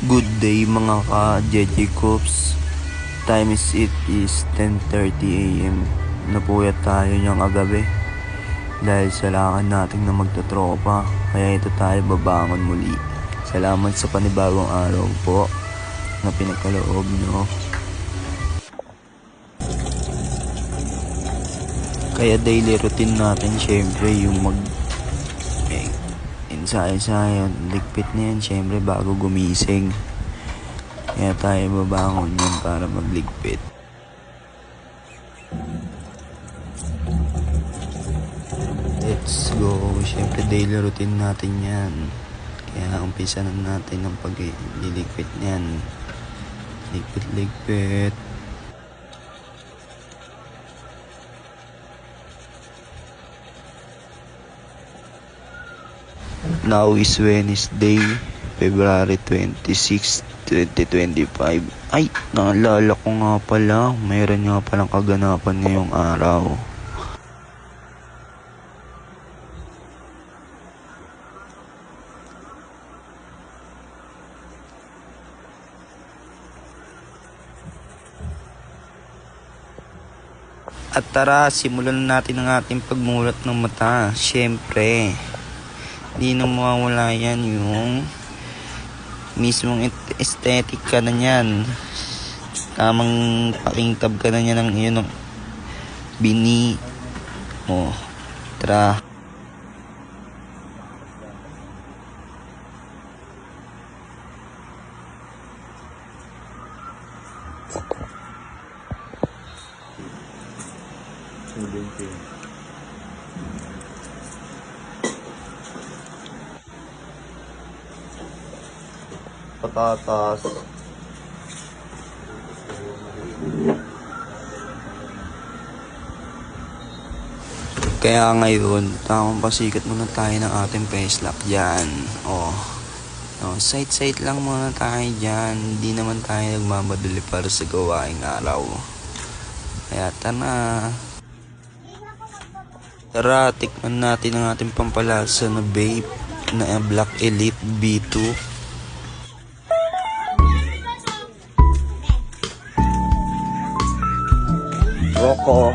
Good day mga ka-JJ Coops. Time is 10:30 AM. Napuyat tayo niyang agabi dahil sa lakad natin na magtatropa. Kaya ito tayo babangon muli. Salamat sa panibagong araw po na pinagkaloob nyo. Kaya daily routine natin syempre yung ensayo-ensayo, ligpit na yan syempre bago gumising. Kaya tayo babangon yun para magligpit. Let's go. Syempre daily routine natin yan. Kaya umpisa na natin ang pagliligpit niyan. Ligpit. Now is Wednesday, February 26, 2025. Ay, naalala ko nga pala, mayroon nga palang kaganapan ngayong araw. At tara, simulan natin ang ating pagmulat ng mata. Siyempre, hindi na mawawala yan yung mismong aesthetic ka na yan. Tamang pakintab ka na yan ng yun ng bini mo. Tara. Patatas. Kaya ngayon, tamang pasikat muna tayo ng ating face lock dyan. Side lang muna tayo dyan. Hindi naman tayo nagmamadali para sa gawaing araw. Kaya tara, tikman natin ang ating pampalasa na vape na Black Elite B2. Roko.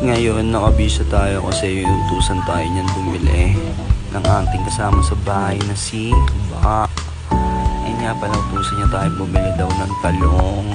Ngayon, nakabisa tayo kasi utusan tayo niyan bumili ng ating kasama sa bahay na si Ba. Ayun nga pala, utusan niya tayo bumili daw ng talong.